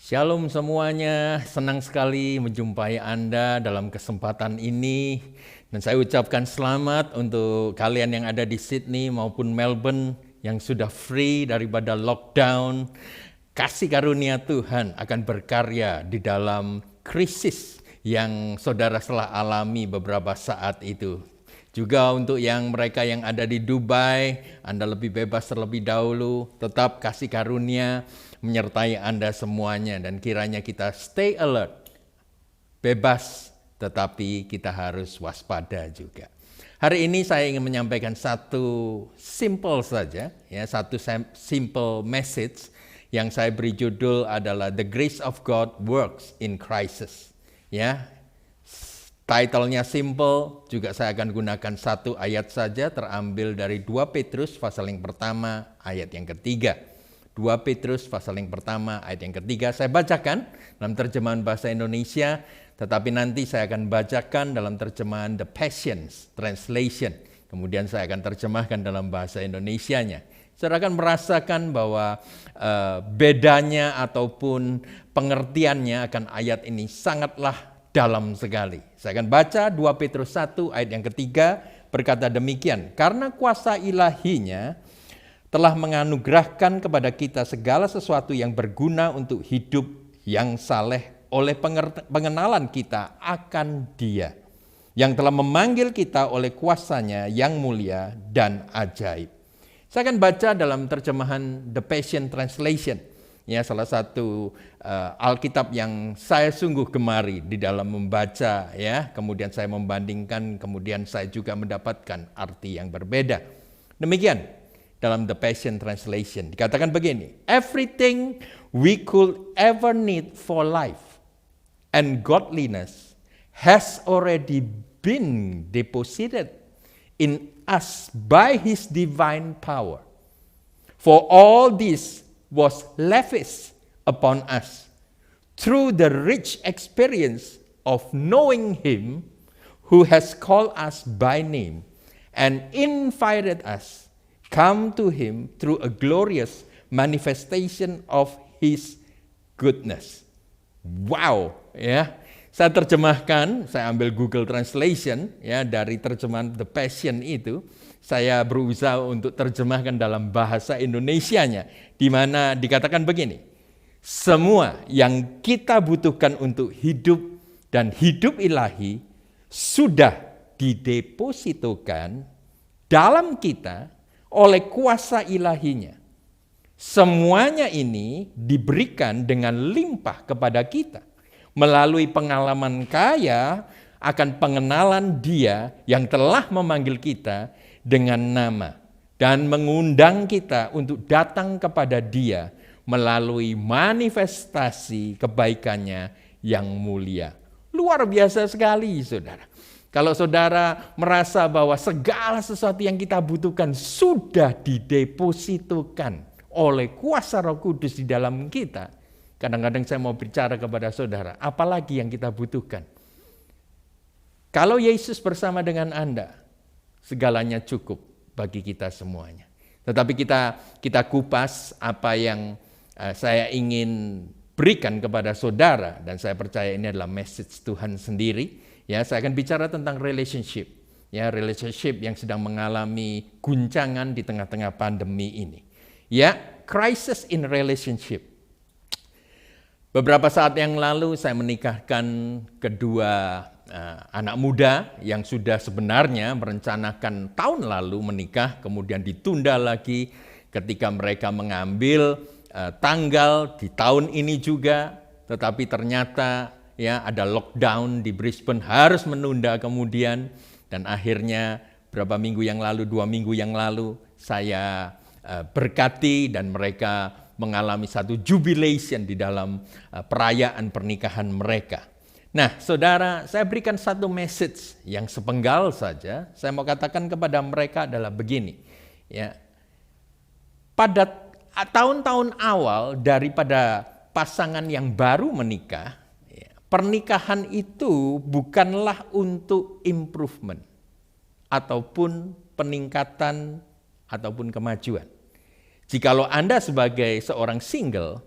Shalom semuanya, senang sekali menjumpai Anda dalam kesempatan ini. Dan saya ucapkan selamat untuk kalian yang ada di Sydney maupun Melbourne yang sudah free daripada lockdown. Kasih karunia Tuhan akan berkarya di dalam krisis yang saudara telah alami beberapa saat itu. Juga untuk mereka yang ada di Dubai, Anda lebih bebas terlebih dahulu, tetap kasih karunia menyertai Anda semuanya, dan kiranya kita stay alert, bebas, tetapi kita harus waspada juga. Hari ini saya ingin menyampaikan satu simple saja, satu simple message yang saya beri judul adalah The Grace of God Works in Crisis. Title-nya simple, juga saya akan gunakan satu ayat saja terambil dari 2 Petrus pasal yang pertama ayat yang ketiga. 2 Petrus pasal yang pertama ayat yang ketiga, saya bacakan dalam terjemahan bahasa Indonesia, tetapi nanti saya akan bacakan dalam terjemahan The Passion Translation. Kemudian saya akan terjemahkan dalam bahasa Indonesianya. Saudara akan merasakan bahwa bedanya ataupun pengertiannya akan ayat ini sangatlah dalam sekali. Saya akan baca 2 Petrus 1 ayat yang ketiga, berkata demikian. Karena kuasa ilahinya telah menganugerahkan kepada kita segala sesuatu yang berguna untuk hidup yang saleh oleh pengenalan kita akan Dia, yang telah memanggil kita oleh kuasanya yang mulia dan ajaib. Saya akan baca dalam terjemahan The Passion Translation. Salah satu Alkitab yang saya sungguh gemari di dalam membaca, kemudian saya membandingkan, kemudian saya juga mendapatkan arti yang berbeda. Demikian dalam The Passion Translation dikatakan begini, everything we could ever need for life and godliness has already been deposited in us by His divine power. For all this was lavished upon us through the rich experience of knowing Him who has called us by name and invited us come to Him through a glorious manifestation of His goodness. Wow, Saya terjemahkan, saya ambil Google Translation dari terjemahan The Passion itu. Saya berusaha untuk terjemahkan dalam bahasa Indonesianya, di mana dikatakan begini, semua yang kita butuhkan untuk hidup dan hidup ilahi sudah didepositokan dalam kita oleh kuasa ilahinya. Semuanya ini diberikan dengan limpah kepada kita melalui pengalaman kaya akan pengenalan Dia yang telah memanggil kita dengan nama dan mengundang kita untuk datang kepada Dia melalui manifestasi kebaikannya yang mulia. Luar biasa sekali, saudara. Kalau saudara merasa bahwa segala sesuatu yang kita butuhkan sudah didepositokan oleh kuasa Roh Kudus di dalam kita, kadang-kadang saya mau bicara kepada saudara, apalagi yang kita butuhkan? Kalau Yesus bersama dengan Anda, segalanya cukup bagi kita semuanya. Tetapi kita kupas apa yang saya ingin berikan kepada saudara, dan saya percaya ini adalah message Tuhan sendiri. Saya akan bicara tentang relationship, relationship yang sedang mengalami guncangan di tengah-tengah pandemi ini. Crisis in relationship. Beberapa saat yang lalu saya menikahkan kedua anak muda yang sudah sebenarnya merencanakan tahun lalu menikah, kemudian ditunda lagi ketika mereka mengambil tanggal di tahun ini juga, tetapi ternyata ada lockdown di Brisbane, harus menunda kemudian, dan akhirnya berapa minggu yang lalu, 2 minggu yang lalu saya berkati dan mereka mengalami satu jubilation di dalam perayaan pernikahan mereka. Nah, saudara, saya berikan satu message yang sepenggal saja. Saya mau katakan kepada mereka adalah begini. Pada tahun-tahun awal daripada pasangan yang baru menikah, pernikahan itu bukanlah untuk improvement ataupun peningkatan ataupun kemajuan. Jikalau Anda sebagai seorang single,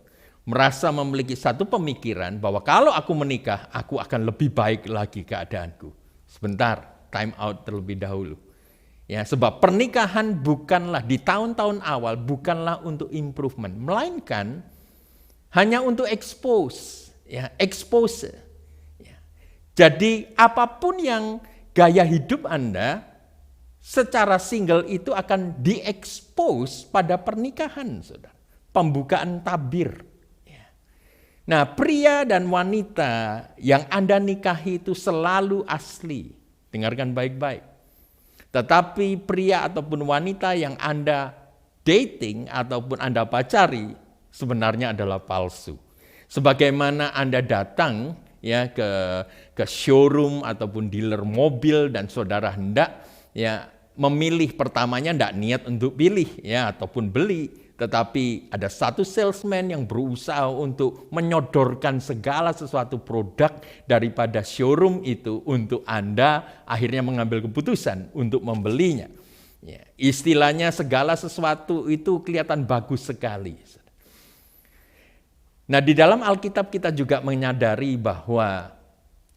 merasa memiliki satu pemikiran bahwa kalau aku menikah, aku akan lebih baik lagi keadaanku. Sebentar, time out terlebih dahulu. Ya, sebab pernikahan bukanlah di tahun-tahun awal bukanlah untuk improvement, melainkan hanya untuk expose, ya, expose. Ya. Jadi apapun yang gaya hidup Anda secara single itu akan diekspos pada pernikahan, saudara. Pembukaan tabir. Ya. Nah, pria dan wanita yang Anda nikahi itu selalu asli. Dengarkan baik-baik. Tetapi pria ataupun wanita yang Anda dating ataupun Anda pacari sebenarnya adalah palsu. Sebagaimana Anda datang ya ke showroom ataupun dealer mobil dan saudara hendak ya memilih, pertamanya tidak niat untuk pilih ya ataupun beli, tetapi ada satu salesman yang berusaha untuk menyodorkan segala sesuatu produk daripada showroom itu untuk Anda akhirnya mengambil keputusan untuk membelinya. Ya, istilahnya segala sesuatu itu kelihatan bagus sekali. Nah, di dalam Alkitab kita juga menyadari bahwa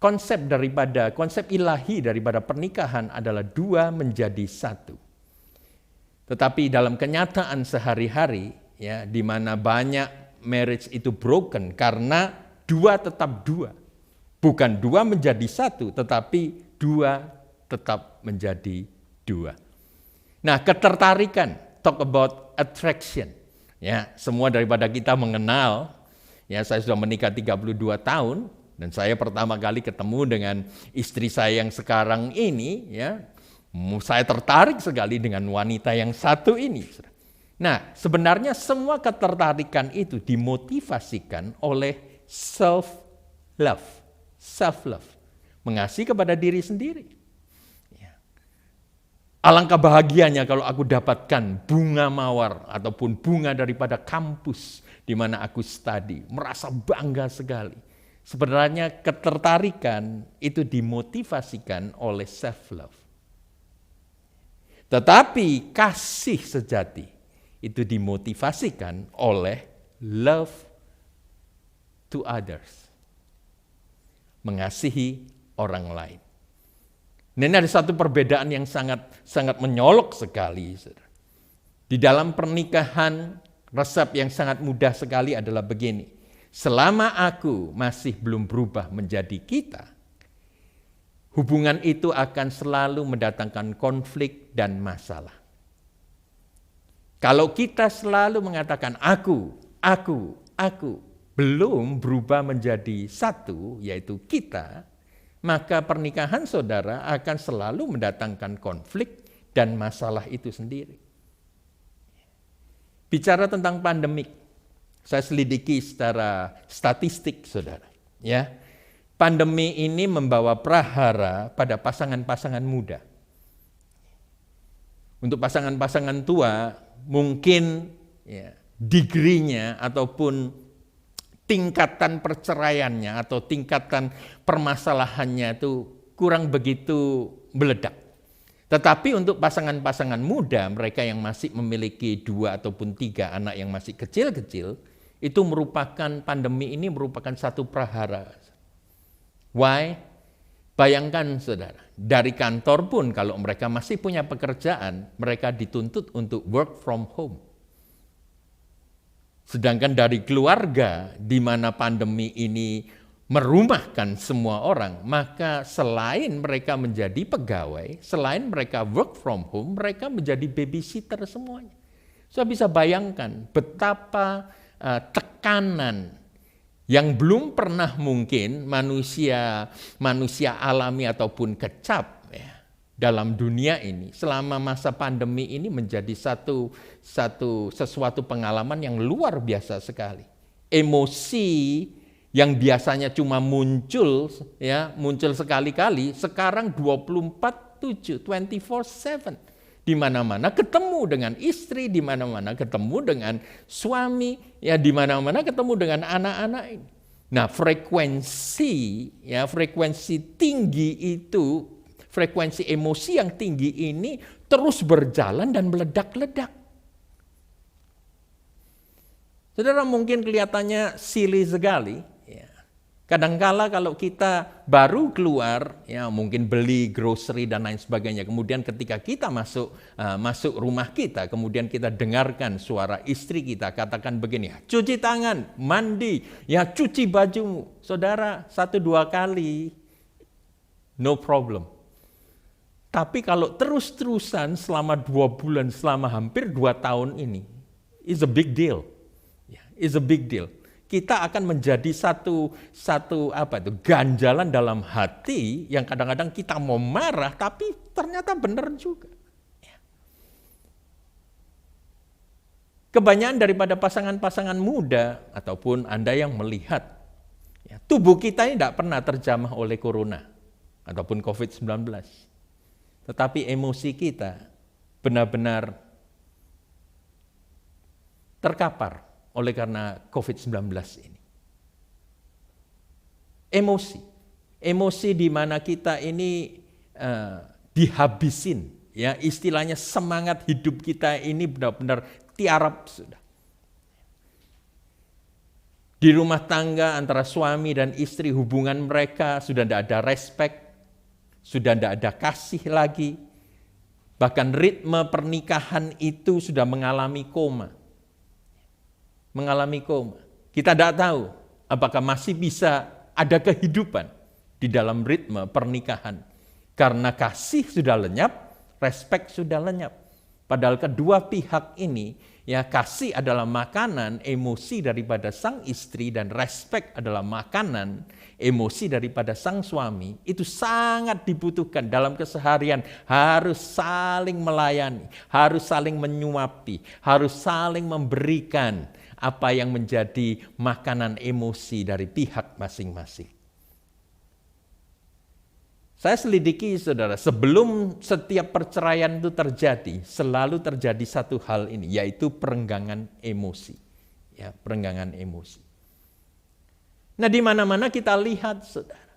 konsep ilahi daripada pernikahan adalah dua menjadi satu. Tetapi dalam kenyataan sehari-hari, ya, di mana banyak marriage itu broken karena dua tetap dua. Bukan dua menjadi satu, tetapi dua tetap menjadi dua. Nah, ketertarikan, talk about attraction. Ya, semua daripada kita mengenal, ya, saya sudah menikah 32 tahun, dan saya pertama kali ketemu dengan istri saya yang sekarang ini, ya, saya tertarik sekali dengan wanita yang satu ini. Nah, sebenarnya semua ketertarikan itu dimotivasikan oleh self-love, mengasihi kepada diri sendiri. Ya. Alangkah bahagianya kalau aku dapatkan bunga mawar ataupun bunga daripada kampus di mana aku studi, merasa bangga sekali. Sebenarnya ketertarikan itu dimotivasikan oleh self-love. Tetapi kasih sejati itu dimotivasikan oleh love to others. Mengasihi orang lain. Nah, ini ada satu perbedaan yang sangat menyolok sekali. Di dalam pernikahan, resep yang sangat mudah sekali adalah begini. Selama aku masih belum berubah menjadi kita, hubungan itu akan selalu mendatangkan konflik dan masalah. Kalau kita selalu mengatakan aku, belum berubah menjadi satu, yaitu kita, maka pernikahan saudara akan selalu mendatangkan konflik dan masalah itu sendiri. Bicara tentang pandemik, saya selidiki secara statistik, saudara. Ya, pandemi ini membawa prahara pada pasangan-pasangan muda. Untuk pasangan-pasangan tua, mungkin ya, degree-nya ataupun tingkatan perceraiannya atau tingkatan permasalahannya itu kurang begitu meledak. Tetapi untuk pasangan-pasangan muda, mereka yang masih memiliki 2 ataupun 3 anak yang masih kecil-kecil, itu pandemi ini merupakan satu prahara. Why? Bayangkan saudara, dari kantor pun kalau mereka masih punya pekerjaan, mereka dituntut untuk work from home. Sedangkan dari keluarga, di mana pandemi ini merumahkan semua orang, maka selain mereka menjadi pegawai, selain mereka work from home, mereka menjadi babysitter semuanya. Saya bisa bayangkan betapa tekanan yang belum pernah mungkin manusia alami ataupun kecap ya, dalam dunia ini selama masa pandemi ini menjadi sesuatu pengalaman yang luar biasa sekali. Emosi yang biasanya cuma muncul sekali-kali, sekarang 24/7, 24/7. Di mana-mana ketemu dengan istri, di mana-mana ketemu dengan suami, ya di mana-mana ketemu dengan anak-anak ini. Nah, frekuensi tinggi itu, frekuensi emosi yang tinggi ini terus berjalan dan meledak-ledak. Saudara, mungkin kelihatannya silly sekali. Ya. Kadangkala kalau kita baru keluar, ya mungkin beli grocery dan lain sebagainya. Kemudian ketika kita masuk rumah kita, kemudian kita dengarkan suara istri kita katakan begini, cuci tangan, mandi, ya cuci bajumu. Saudara, 1-2 kali, no problem. Tapi kalau terus-terusan selama 2 bulan, selama hampir 2 tahun ini, is a big deal. Is a big deal. Kita akan menjadi satu ganjalan dalam hati yang kadang-kadang kita mau marah tapi ternyata benar juga. Kebanyakan daripada pasangan-pasangan muda ataupun Anda yang melihat tubuh kita ini tidak pernah terjamah oleh corona ataupun COVID-19. Tetapi emosi kita benar-benar terkapar oleh karena COVID-19 ini. Emosi di mana kita ini dihabisin, ya istilahnya semangat hidup kita ini benar-benar tiarap sudah. Di rumah tangga antara suami dan istri, hubungan mereka sudah tidak ada respect, sudah tidak ada kasih lagi. Bahkan ritme pernikahan itu sudah mengalami koma. Kita tidak tahu apakah masih bisa ada kehidupan di dalam ritme pernikahan. Karena kasih sudah lenyap, respek sudah lenyap. Padahal kedua pihak ini, ya kasih adalah makanan emosi daripada sang istri dan respek adalah makanan emosi daripada sang suami. Itu sangat dibutuhkan dalam keseharian. Harus saling melayani, harus saling menyuapi, harus saling memberikan apa yang menjadi makanan emosi dari pihak masing-masing. Saya selidiki saudara, sebelum setiap perceraian itu terjadi, selalu terjadi satu hal ini, yaitu perenggangan emosi. Ya, perenggangan emosi. Nah, di mana-mana kita lihat saudara,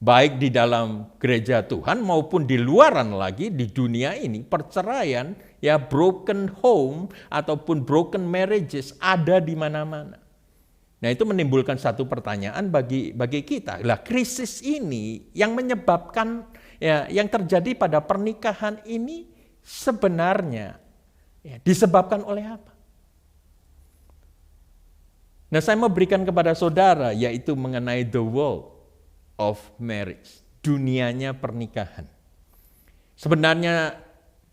baik di dalam gereja Tuhan maupun di luaran lagi di dunia ini, perceraian, ya broken home ataupun broken marriages ada di mana-mana. Nah, itu menimbulkan satu pertanyaan bagi kita. Lah, krisis ini yang menyebabkan ya yang terjadi pada pernikahan ini sebenarnya ya, disebabkan oleh apa? Nah, saya mau berikan kepada saudara yaitu mengenai the world of marriage, dunianya pernikahan. Sebenarnya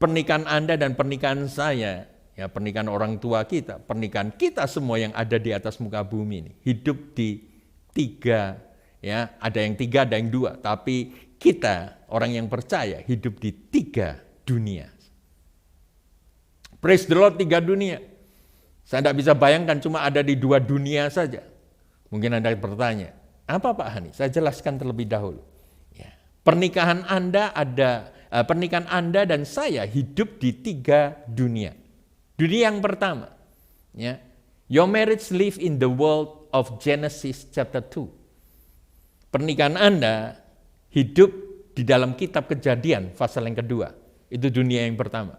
pernikahan Anda dan pernikahan saya, ya pernikahan orang tua kita, pernikahan kita semua yang ada di atas muka bumi ini, hidup di 3, ya ada yang 3, ada yang 2, tapi kita orang yang percaya hidup di 3 dunia. Praise the Lord, 3 dunia. Saya tidak bisa bayangkan cuma ada di 2 dunia saja. Mungkin Anda bertanya, apa Pak Hani? Saya jelaskan terlebih dahulu. Ya. Pernikahan Anda dan saya hidup di 3 dunia. Dunia yang pertama, ya, your marriage live in the world of Genesis chapter 2. Pernikahan Anda hidup di dalam kitab Kejadian pasal yang kedua. Itu dunia yang pertama.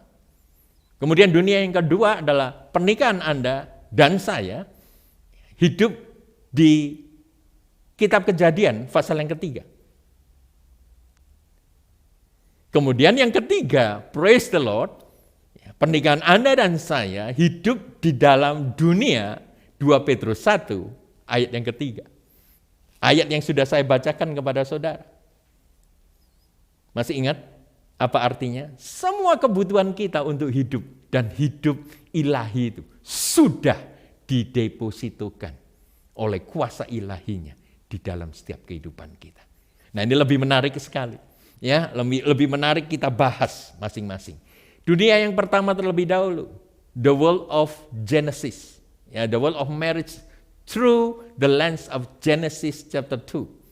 Kemudian dunia yang kedua adalah pernikahan Anda dan saya hidup di kitab Kejadian pasal yang ketiga. Kemudian yang ketiga, praise the Lord, pernikahan Anda dan saya hidup di dalam dunia 2 Petrus 1 ayat yang ketiga. Ayat yang sudah saya bacakan kepada saudara. Masih ingat apa artinya? Semua kebutuhan kita untuk hidup dan hidup ilahi itu sudah didepositokan oleh kuasa ilahinya di dalam setiap kehidupan kita. Nah, ini lebih menarik sekali. Ya, lebih menarik kita bahas masing-masing. Dunia yang pertama terlebih dahulu, the world of Genesis, ya, the world of marriage through the lens of Genesis chapter 2.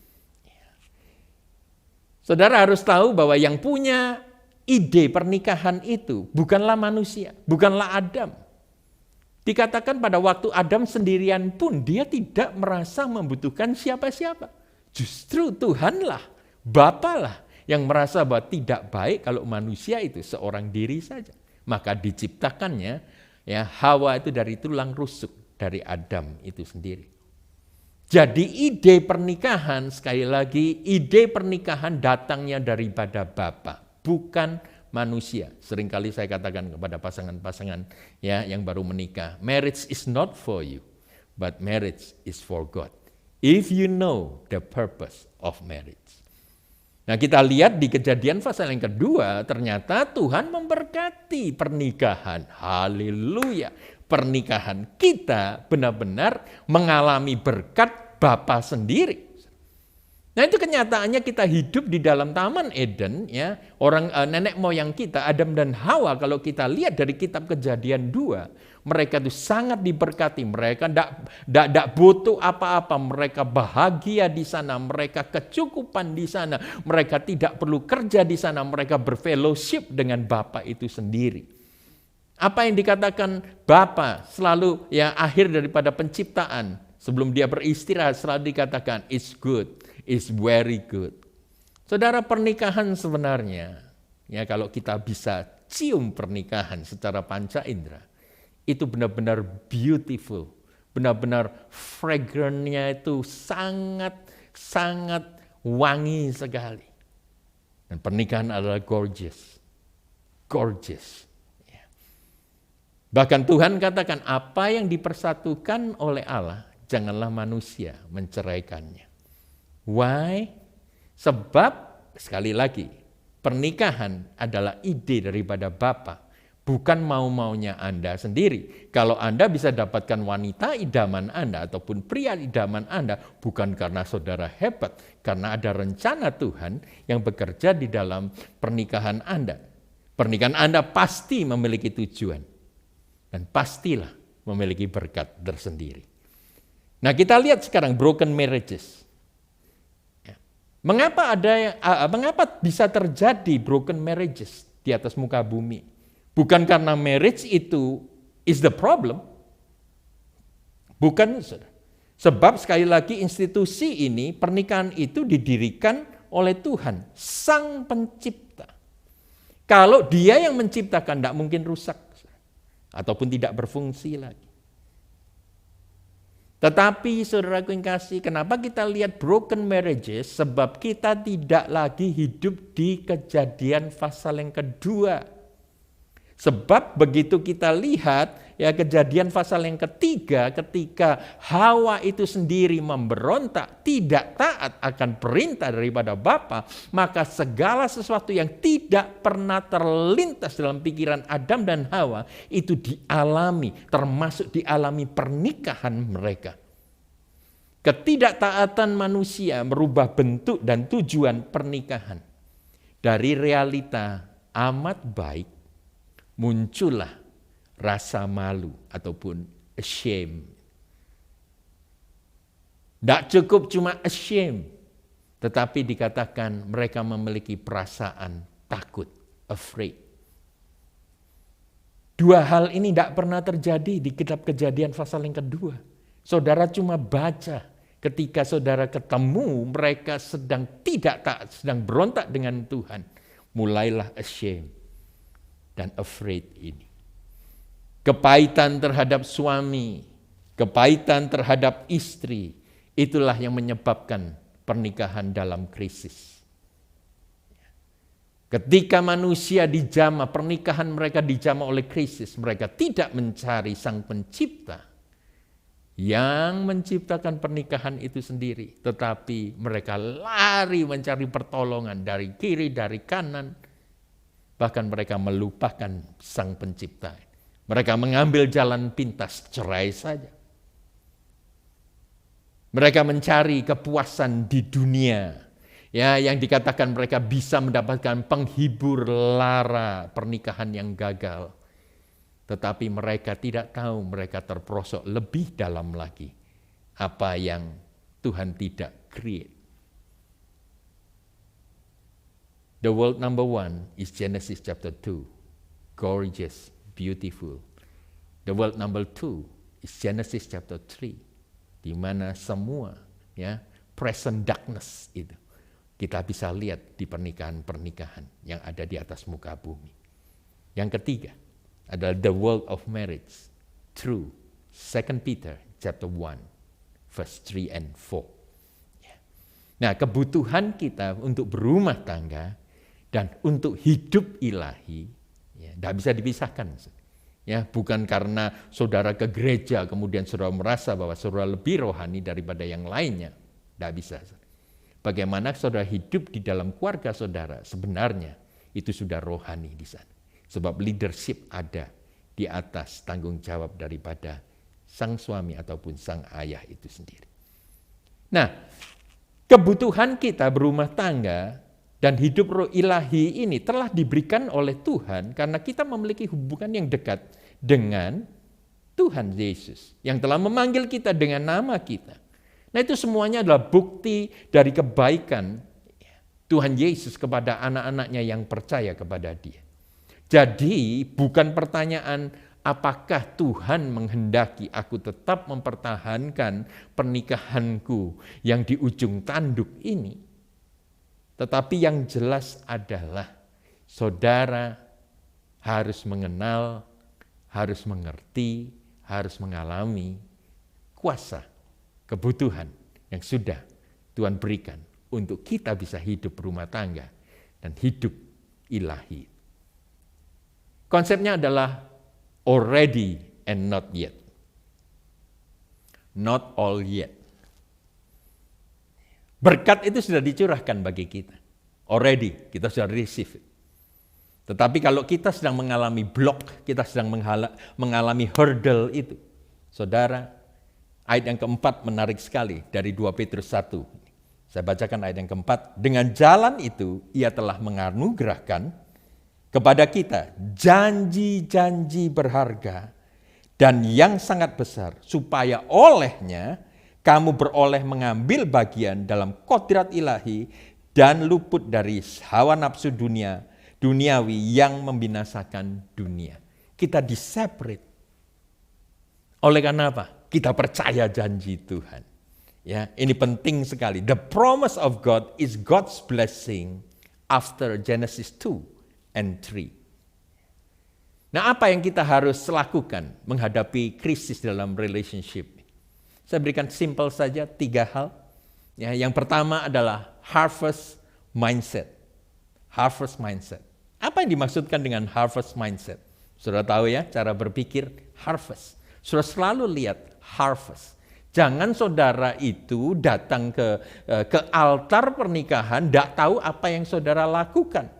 Saudara harus tahu bahwa yang punya ide pernikahan itu bukanlah manusia, bukanlah Adam. Dikatakan pada waktu Adam sendirian pun dia tidak merasa membutuhkan siapa-siapa. Justru Tuhanlah, Bapalah yang merasa bahwa tidak baik kalau manusia itu seorang diri saja. Maka diciptakannya ya Hawa itu dari tulang rusuk. dari Adam itu sendiri. Jadi ide pernikahan, sekali lagi, ide pernikahan datangnya daripada Bapa, bukan manusia. Seringkali saya katakan kepada pasangan-pasangan ya yang baru menikah, marriage is not for you, but marriage is for God. If you know the purpose of marriage. Nah, kita lihat di Kejadian pasal yang kedua, ternyata Tuhan memberkati pernikahan. Haleluya. Pernikahan kita benar-benar mengalami berkat Bapa sendiri. Nah, itu kenyataannya kita hidup di dalam Taman Eden, ya. Orang nenek moyang kita, Adam dan Hawa, kalau kita lihat dari kitab Kejadian 2, mereka itu sangat diberkati. Mereka tidak butuh apa-apa. Mereka bahagia di sana. Mereka kecukupan di sana. Mereka tidak perlu kerja di sana. Mereka berfellowship dengan Bapa itu sendiri. Apa yang dikatakan Bapa selalu yang akhir daripada penciptaan. Sebelum dia beristirahat selalu dikatakan it's good, it's very good. Saudara, pernikahan sebenarnya, ya kalau kita bisa cium pernikahan secara panca indera, itu benar-benar beautiful, benar-benar fragrance-nya itu sangat wangi sekali. Dan pernikahan adalah gorgeous. Ya. Bahkan Tuhan katakan apa yang dipersatukan oleh Allah, janganlah manusia menceraikannya. Why? Sebab, sekali lagi, pernikahan adalah ide daripada Bapa. Bukan mau-maunya Anda sendiri. Kalau Anda bisa dapatkan wanita idaman Anda ataupun pria idaman Anda, bukan karena saudara hebat, karena ada rencana Tuhan yang bekerja di dalam pernikahan Anda. Pernikahan Anda pasti memiliki tujuan dan pastilah memiliki berkat tersendiri. Nah, kita lihat sekarang broken marriages. Mengapa bisa terjadi broken marriages di atas muka bumi? Bukan karena marriage itu is the problem. Bukan. Sebab sekali lagi institusi ini, pernikahan itu didirikan oleh Tuhan, Sang Pencipta. Kalau Dia yang menciptakan, tidak mungkin rusak ataupun tidak berfungsi lagi. Tetapi saudaraku yang kasih, kenapa kita lihat broken marriages? Sebab kita tidak lagi hidup di Kejadian pasal yang kedua. Sebab begitu kita lihat ya Kejadian pasal yang ketiga, ketika Hawa itu sendiri memberontak, tidak taat akan perintah daripada Bapa, maka segala sesuatu yang tidak pernah terlintas dalam pikiran Adam dan Hawa itu dialami, termasuk dialami pernikahan mereka. Ketidaktaatan manusia merubah bentuk dan tujuan pernikahan. Dari realita amat baik, muncullah rasa malu ataupun ashamed. Tidak cukup cuma ashamed, tetapi dikatakan mereka memiliki perasaan takut, afraid. Dua hal ini tidak pernah terjadi di kitab Kejadian pasal yang kedua. Saudara cuma baca ketika saudara ketemu mereka sedang tidak taat, sedang berontak dengan Tuhan. Mulailah ashamed dan afraid ini. Kepahitan terhadap suami, kepahitan terhadap istri, itulah yang menyebabkan pernikahan dalam krisis. Ketika manusia dijamah, pernikahan mereka dijamah oleh krisis, mereka tidak mencari Sang Pencipta yang menciptakan pernikahan itu sendiri, tetapi mereka lari mencari pertolongan dari kiri, dari kanan, bahkan mereka melupakan Sang Pencipta. Mereka mengambil jalan pintas, cerai saja. Mereka mencari kepuasan di dunia, ya, yang dikatakan mereka bisa mendapatkan penghibur lara pernikahan yang gagal. Tetapi mereka tidak tahu mereka terperosok lebih dalam lagi apa yang Tuhan tidak create. The world number one is Genesis chapter 2. Gorgeous, beautiful. The world number 2 is Genesis chapter 3. Di mana semua ya present darkness itu kita bisa lihat di pernikahan-pernikahan yang ada di atas muka bumi. Yang ketiga adalah the world of marriage, true 2 Peter chapter 1 verse 3 and 4. Nah, kebutuhan kita untuk berumah tangga dan untuk hidup ilahi tidak bisa dipisahkan. Ya, bukan karena saudara ke gereja kemudian saudara merasa bahwa saudara lebih rohani daripada yang lainnya. Tidak bisa. Bagaimana saudara hidup di dalam keluarga saudara, sebenarnya itu sudah rohani di sana. Sebab leadership ada di atas tanggung jawab daripada sang suami ataupun sang ayah itu sendiri. Nah, kebutuhan kita berumah tangga dan hidup roh ilahi ini telah diberikan oleh Tuhan karena kita memiliki hubungan yang dekat dengan Tuhan Yesus yang telah memanggil kita dengan nama kita. Nah, itu semuanya adalah bukti dari kebaikan Tuhan Yesus kepada anak-anaknya yang percaya kepada Dia. Jadi bukan pertanyaan apakah Tuhan menghendaki aku tetap mempertahankan pernikahanku yang di ujung tanduk ini. Tetapi yang jelas adalah saudara harus mengenal, harus mengerti, harus mengalami kuasa, kebutuhan yang sudah Tuhan berikan untuk kita bisa hidup berumah tangga dan hidup ilahi. Konsepnya adalah already and not yet. Not all yet. Berkat itu sudah dicurahkan bagi kita. Already, kita sudah receive it. Tetapi kalau kita sedang mengalami block, kita sedang mengalami hurdle itu. Saudara, ayat yang keempat menarik sekali dari 2 Petrus 1. Saya bacakan ayat yang keempat. Dengan jalan itu, ia telah menganugerahkan kepada kita janji-janji berharga dan yang sangat besar, supaya olehnya kamu beroleh mengambil bagian dalam kodrat ilahi dan luput dari hawa nafsu duniawi yang membinasakan dunia. Kita di-separate. Oleh karena apa? Kita percaya janji Tuhan. Ya, ini penting sekali. The promise of God is God's blessing after Genesis 2 and 3. Nah, apa yang kita harus lakukan menghadapi krisis dalam relationship? Saya berikan simple saja 3 hal. Ya, yang pertama adalah harvest mindset. Harvest mindset. Apa yang dimaksudkan dengan harvest mindset? Sudah tahu ya cara berpikir harvest. Sudah selalu lihat harvest. Jangan saudara itu datang ke altar pernikahan tidak tahu apa yang saudara lakukan.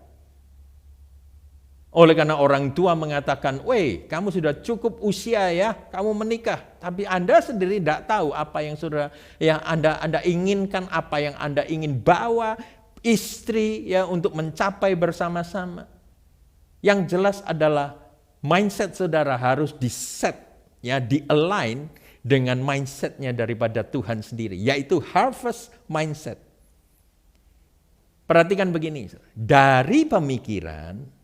Oleh karena orang tua mengatakan, "Weh, kamu sudah cukup usia ya, kamu menikah." Tapi Anda sendiri tidak tahu apa yang Anda inginkan, apa yang Anda ingin bawa istri ya untuk mencapai bersama-sama. Yang jelas adalah mindset saudara harus di-set, ya, di-align dengan mindsetnya daripada Tuhan sendiri, yaitu harvest mindset. Perhatikan begini, dari pemikiran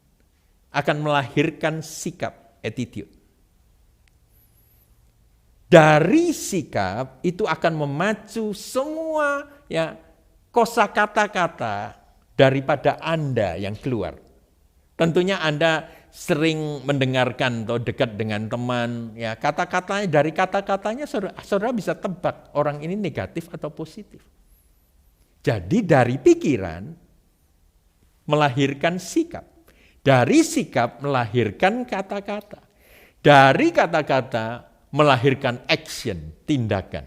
akan melahirkan sikap, attitude. Dari sikap itu akan memacu semua ya kosa kata-kata daripada Anda yang keluar. Tentunya Anda sering mendengarkan atau dekat dengan teman, ya kata-katanya, dari kata-katanya saudara bisa tebak orang ini negatif atau positif. Jadi dari pikiran melahirkan sikap. Dari sikap melahirkan kata-kata. Dari kata-kata melahirkan action, tindakan.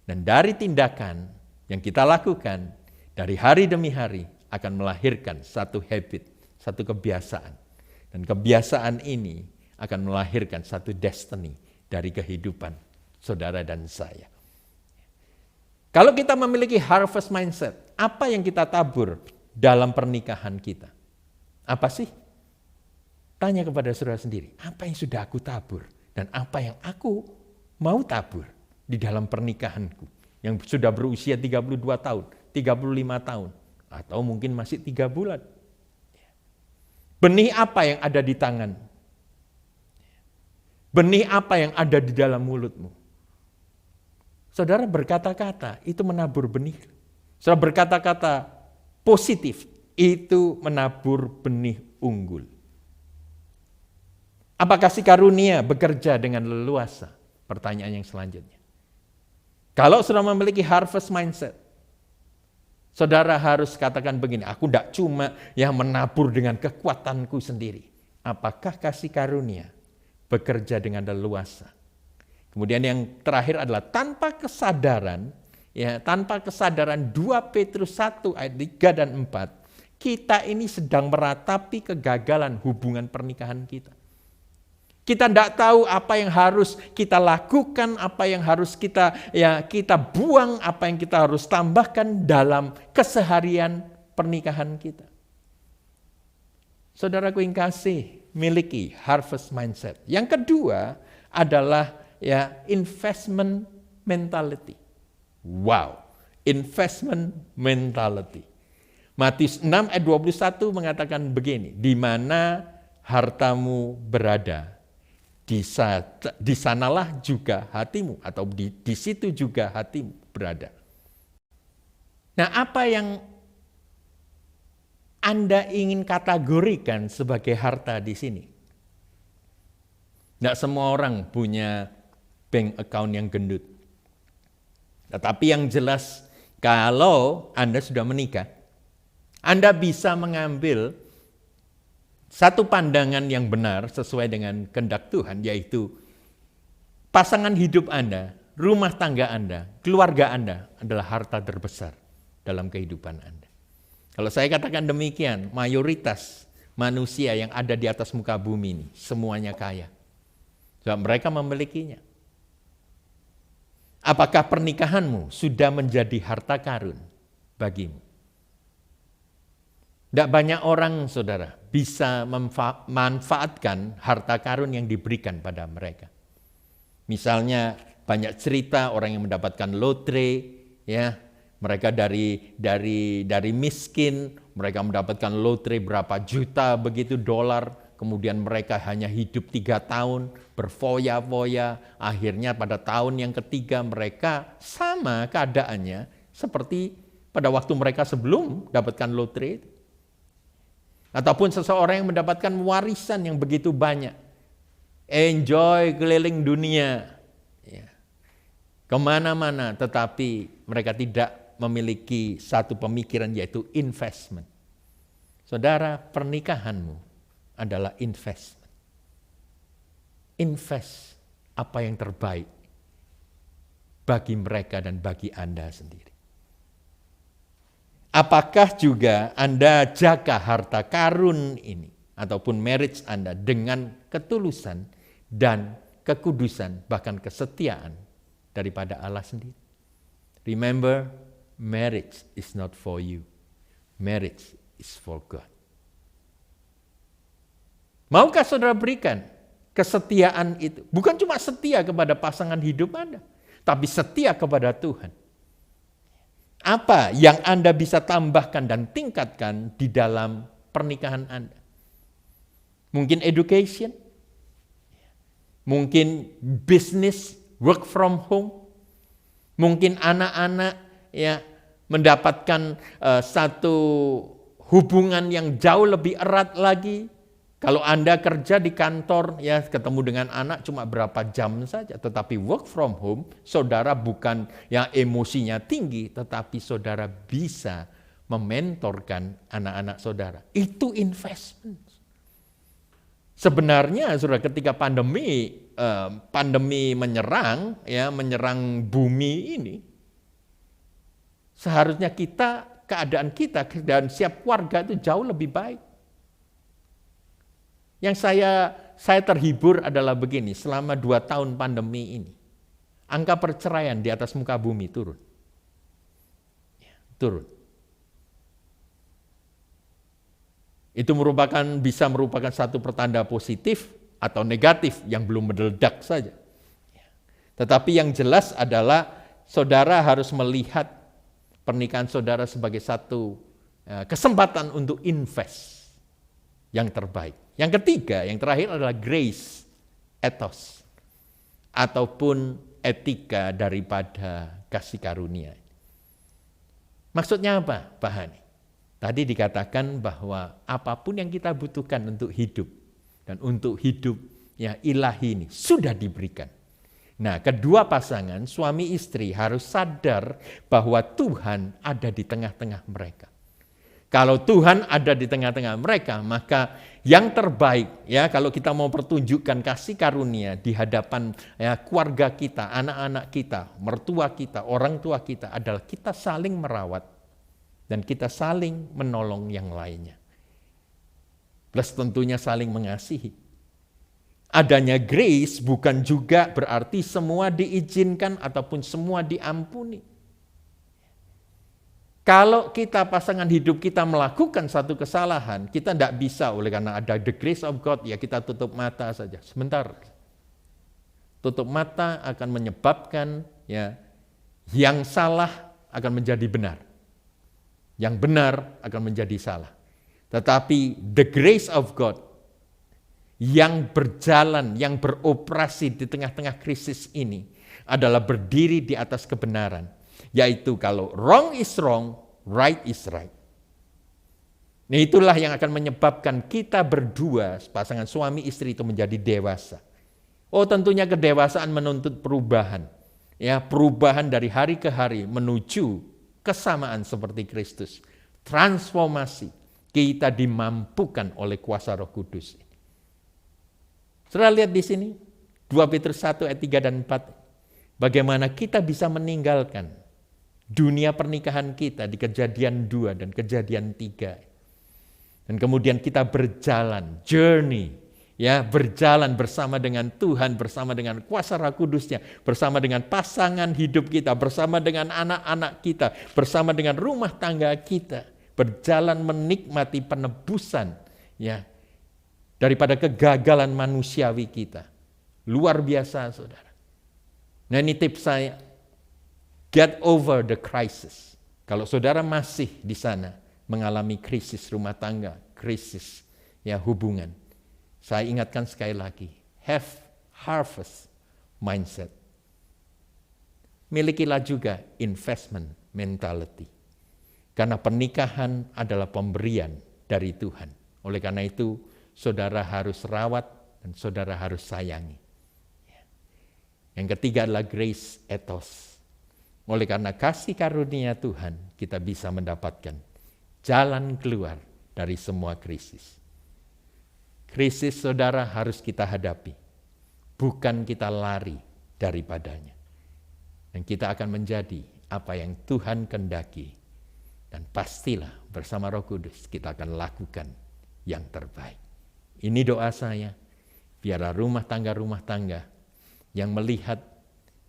Dan dari tindakan yang kita lakukan dari hari demi hari akan melahirkan satu habit, satu kebiasaan. Dan kebiasaan ini akan melahirkan satu destiny dari kehidupan saudara dan saya. Kalau kita memiliki harvest mindset, apa yang kita tabur dalam pernikahan kita? Apa sih? Tanya kepada saudara sendiri, apa yang sudah aku tabur dan apa yang aku mau tabur di dalam pernikahanku yang sudah berusia 32 tahun, 35 tahun, atau mungkin masih 3 bulan. Benih apa yang ada di tangan? Benih apa yang ada di dalam mulutmu? Saudara berkata-kata, itu menabur benih. Saudara berkata-kata positif, itu menabur benih unggul. Apakah kasih karunia bekerja dengan leluasa? Pertanyaan yang selanjutnya. Kalau sudah memiliki harvest mindset, saudara harus katakan begini, aku tidak cuma yang menabur dengan kekuatanku sendiri. Apakah kasih karunia bekerja dengan leluasa? Kemudian yang terakhir adalah tanpa kesadaran 2 Petrus 1 ayat 3 dan 4, kita ini sedang meratapi kegagalan hubungan pernikahan kita. Kita tidak tahu apa yang harus kita lakukan, apa yang harus kita buang, apa yang kita harus tambahkan dalam keseharian pernikahan kita. Saudaraku yang kasih, miliki harvest mindset. Yang kedua adalah investment mentality. Wow, investment mentality. Matius 6 ayat 21 mengatakan begini, di mana hartamu berada, di sanalah juga hatimu, atau di situ juga hatimu berada. Nah, apa yang Anda ingin kategorikan sebagai harta di sini? Tidak semua orang punya bank account yang gendut. Tetapi yang jelas, kalau Anda sudah menikah, Anda bisa mengambil satu pandangan yang benar sesuai dengan kehendak Tuhan, yaitu pasangan hidup Anda, rumah tangga Anda, keluarga Anda adalah harta terbesar dalam kehidupan Anda. Kalau saya katakan demikian, mayoritas manusia yang ada di atas muka bumi ini semuanya kaya. Sebab mereka memilikinya. Apakah pernikahanmu sudah menjadi harta karun bagimu? Tidak banyak orang, saudara, bisa memanfaatkan harta karun yang diberikan pada mereka. Misalnya banyak cerita orang yang mendapatkan lotre, mereka dari miskin, mereka mendapatkan lotre berapa juta begitu dolar, kemudian mereka hanya hidup 3 tahun, berfoya-foya, akhirnya pada tahun yang ketiga mereka sama keadaannya seperti pada waktu mereka sebelum dapatkan lotre itu. Ataupun seseorang yang mendapatkan warisan yang begitu banyak. Enjoy keliling dunia. Kemana-mana, tetapi mereka tidak memiliki satu pemikiran, yaitu investment. Saudara, pernikahanmu adalah investment. Invest apa yang terbaik bagi mereka dan bagi Anda sendiri. Apakah juga Anda jaga harta karun ini ataupun marriage Anda dengan ketulusan dan kekudusan, bahkan kesetiaan daripada Allah sendiri? Remember, marriage is not for you. Marriage is for God. Maukah saudara berikan kesetiaan itu? Bukan cuma setia kepada pasangan hidup Anda, tapi setia kepada Tuhan. Apa yang Anda bisa tambahkan dan tingkatkan di dalam pernikahan Anda? Mungkin education, mungkin business, work from home, mungkin anak-anak mendapatkan satu hubungan yang jauh lebih erat lagi. Kalau Anda kerja di kantor, ketemu dengan anak cuma berapa jam saja. Tetapi work from home, saudara bukan yang emosinya tinggi, tetapi saudara bisa mementorkan anak-anak saudara. Itu investment. Sebenarnya, saudara, ketika pandemi menyerang bumi ini, seharusnya keadaan kita dan siap keluarga itu jauh lebih baik. Yang saya terhibur adalah begini, selama 2 tahun pandemi ini, angka perceraian di atas muka bumi turun. Turun. Itu bisa merupakan satu pertanda positif atau negatif yang belum meledak saja. Tetapi yang jelas adalah saudara harus melihat pernikahan saudara sebagai satu kesempatan untuk invest yang terbaik. Yang ketiga, yang terakhir adalah grace, ethos, ataupun etika daripada kasih karunia. Maksudnya apa, Pak Hani? Tadi dikatakan bahwa apapun yang kita butuhkan untuk hidup dan untuk hidup ilahi ini sudah diberikan. Nah, kedua pasangan, suami istri harus sadar bahwa Tuhan ada di tengah-tengah mereka. Kalau Tuhan ada di tengah-tengah mereka, maka yang terbaik, ya, kalau kita mau pertunjukkan kasih karunia di hadapan ya, keluarga kita, anak-anak kita, mertua kita, orang tua kita, adalah kita saling merawat dan kita saling menolong yang lainnya. Plus tentunya saling mengasihi. Adanya grace bukan juga berarti semua diizinkan ataupun semua diampuni. Kalau kita pasangan hidup kita melakukan satu kesalahan, kita tidak bisa oleh karena ada the grace of God, ya kita tutup mata saja. Sebentar. Tutup mata akan menyebabkan ya yang salah akan menjadi benar. Yang benar akan menjadi salah. Tetapi the grace of God yang berjalan, yang beroperasi di tengah-tengah krisis ini adalah berdiri di atas kebenaran. Yaitu kalau wrong is wrong, right is right. Nah, itulah yang akan menyebabkan kita berdua, pasangan suami istri itu menjadi dewasa. Oh, tentunya kedewasaan menuntut perubahan. Ya, perubahan dari hari ke hari menuju kesamaan seperti Kristus. Transformasi kita dimampukan oleh kuasa Roh Kudus. Saudara lihat di sini, 2 Petrus 1 ayat 3 dan 4. Bagaimana kita bisa meninggalkan dunia pernikahan kita di Kejadian 2 dan Kejadian 3. Dan kemudian kita berjalan, journey, ya, berjalan bersama dengan Tuhan, bersama dengan kuasa Roh Kudusnya, bersama dengan pasangan hidup kita, bersama dengan anak-anak kita, bersama dengan rumah tangga kita, berjalan menikmati penebusan, ya, daripada kegagalan manusiawi kita. Luar biasa, saudara. Nah, ini tips saya. Get over the crisis. Kalau saudara masih di sana mengalami krisis rumah tangga, krisis ya hubungan, saya ingatkan sekali lagi, have harvest mindset. Milikilah juga investment mentality. Karena pernikahan adalah pemberian dari Tuhan. Oleh karena itu, saudara harus rawat dan saudara harus sayangi. Yang ketiga adalah grace ethos. Oleh karena kasih karunia Tuhan, kita bisa mendapatkan jalan keluar dari semua krisis. Krisis saudara harus kita hadapi, bukan kita lari daripadanya. Dan kita akan menjadi apa yang Tuhan kehendaki. Dan pastilah bersama Roh Kudus kita akan lakukan yang terbaik. Ini doa saya, biarlah rumah tangga yang melihat,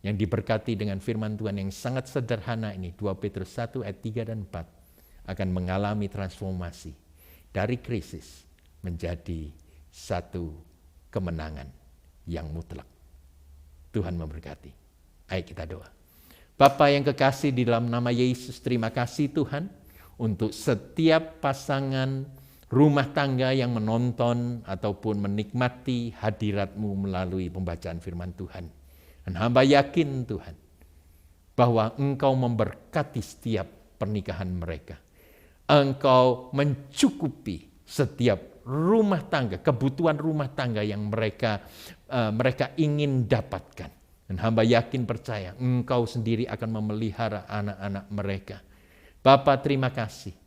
yang diberkati dengan firman Tuhan yang sangat sederhana ini, 2 Petrus 1 ayat 3 dan 4, akan mengalami transformasi dari krisis menjadi satu kemenangan yang mutlak. Tuhan memberkati. Ayo kita doa. Bapa yang kekasih di dalam nama Yesus, terima kasih Tuhan untuk setiap pasangan rumah tangga yang menonton ataupun menikmati hadirat-Mu melalui pembacaan firman Tuhan. Dan hamba yakin Tuhan, bahwa Engkau memberkati setiap pernikahan mereka. Engkau mencukupi setiap rumah tangga, kebutuhan rumah tangga yang mereka ingin dapatkan. Dan hamba yakin percaya, Engkau sendiri akan memelihara anak-anak mereka. Bapa, terima kasih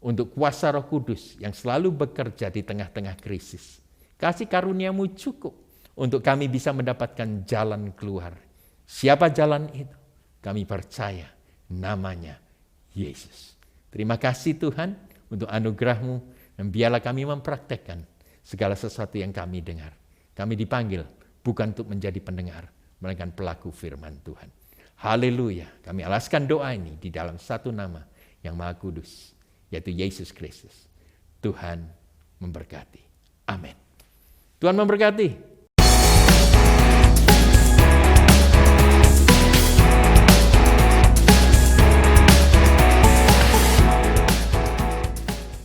untuk kuasa Roh Kudus yang selalu bekerja di tengah-tengah krisis. Kasih karunia-Mu cukup untuk kami bisa mendapatkan jalan keluar. Siapa jalan itu? Kami percaya namanya Yesus. Terima kasih Tuhan untuk anugerah-Mu, dan biarlah kami mempraktekkan segala sesuatu yang kami dengar. Kami dipanggil bukan untuk menjadi pendengar, melainkan pelaku firman Tuhan. Haleluya. Kami alaskan doa ini di dalam satu nama yang Maha Kudus, yaitu Yesus Kristus. Tuhan memberkati. Amin. Tuhan memberkati.